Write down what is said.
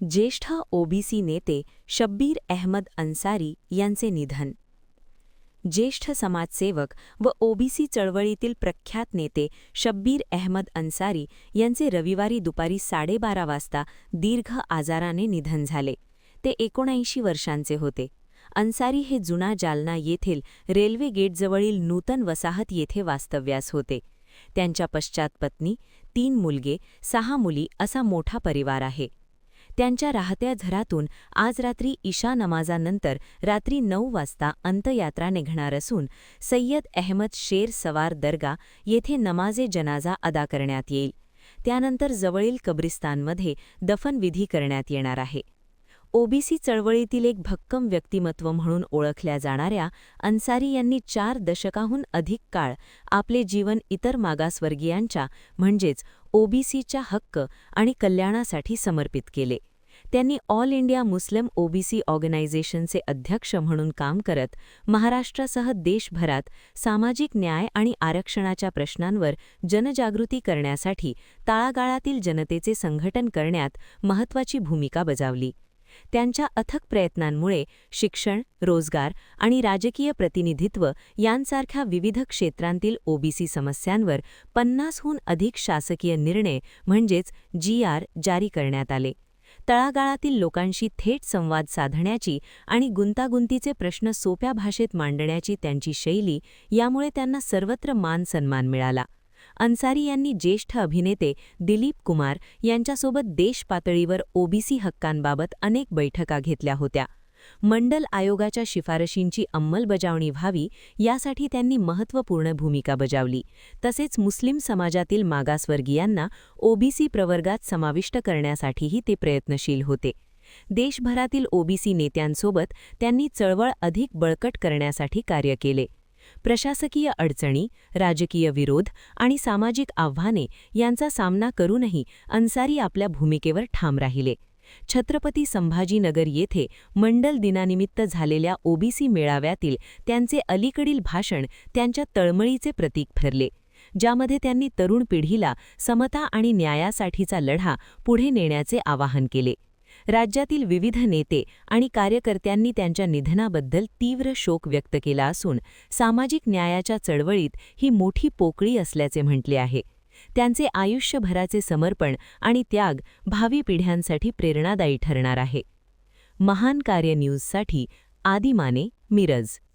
ज्येष्ठ ओबीसी नेते शब्बीर अहमद अन्सारी यांचे निधन. ज्येष्ठ समाजसेवक व ओबीसी चळवळीतील प्रख्यात नेते शब्बीर अहमद अन्सारी यांचे रविवारी दुपारी 12:30 वाजता दीर्घ आजाराने निधन झाले. ते 79 वर्षांचे होते. अन्सारी हे जुना जालना येथील रेल्वे गेटजवळील नूतन वसाहत येथे वास्तव्यास होते. त्यांच्या पश्चात पत्नी, 3 मुलगे, 6 मुली असा मोठा परिवार आहे. त्यांच्या राहत्या घरातून आज रात्री इशा नमाजानंतर रात्री 9 वाजता अंत्ययात्रा निघणार असून सय्यद अहमद शेर सवार दर्गा येथे नमाजे जनाजा अदा करण्यात येईल. त्यानंतर जवळील कब्रिस्तानमध्ये दफनविधी करण्यात येणार आहे. ओबीसी चळवळीतील एक भक्कम व्यक्तिमत्व म्हणून ओळखल्या जाणाऱ्या अन्सारी यांनी 4 दशकाहून अधिक काळ आपले जीवन इतर मागासवर्गीयांच्या म्हणजेच ओबीसीच्या हक्क आणि कल्याणासाठी समर्पित केले. त्यांनी ऑल इंडिया मुस्लिम ओबीसी ऑर्गनायझेशनचे अध्यक्ष म्हणून काम करत महाराष्ट्रासह देशभरात सामाजिक न्याय आणि आरक्षणाच्या प्रश्नांवर जनजागृती करण्यासाठी तळागाळातील जनतेचे संघटन करण्यात महत्त्वाची भूमिका बजावली. त्यांच्या अथक प्रयत्नांमुळे शिक्षण, रोजगार आणि राजकीय प्रतिनिधित्व यांसारख्या विविध क्षेत्रांतील ओबीसी समस्यांवर 50हून अधिक शासकीय निर्णय म्हणजेच GR जारी करण्यात आले. तळागाळातील लोकांशी थेट संवाद साधण्याची आणि गुंतागुंतीचे प्रश्न सोप्या भाषेत मांडण्याची त्यांची शैली यामुळे त्यांना सर्वत्र मान सन्मान मिळाला. अन्सारी यांनी ज्येष्ठ अभिनेते दिलीप कुमार यांच्यासोबत देश पातळीवर ओबीसी हक्कांबाबत अनेक बैठका घेतल्या होत्या. मंडल आयोगाच्या शिफारशींची अंमलबजावणी व्हावी यासाठी त्यांनी महत्त्वपूर्ण भूमिका बजावली. तसेच मुस्लिम समाजातील मागासवर्गीयांना ओबीसी प्रवर्गात समाविष्ट करण्यासाठीही ते प्रयत्नशील होते. देशभरातील ओबीसी नेत्यांसोबत त्यांनी चळवळ अधिक बळकट करण्यासाठी कार्य केले. प्रशासकीय अडचणी, राजकीय विरोध आणि सामाजिक आव्हाने यांचा सामना करूनही अन्सारी आपल्या भूमिकेवर ठाम राहिले. छत्रपती संभाजीनगर येथे मंडल दिनानिमित्त झालेल्या ओबीसी मेळाव्यातील त्यांचे अलीकडील भाषण त्यांच्या तळमळीचे प्रतीक ठरले, ज्यामध्ये त्यांनी तरुण पिढीला समता आणि न्यायासाठीचा लढा पुढे नेण्याचे आवाहन केले. राज्यातील विविध नेते आणि कार्यकर्त्यांनी त्यांच्या निधनाबद्दल तीव्र शोक व्यक्त केला असून सामाजिक न्यायाच्या चळवळीत ही मोठी पोकळी असल्याचे म्हटले आहे. त्यांचे आयुष्यभराचे समर्पण आणि त्याग भावी पिढ्यांसाठी प्रेरणादायी ठरणार आहे. महान कार्य न्यूजसाठी आदी माने, मिरज.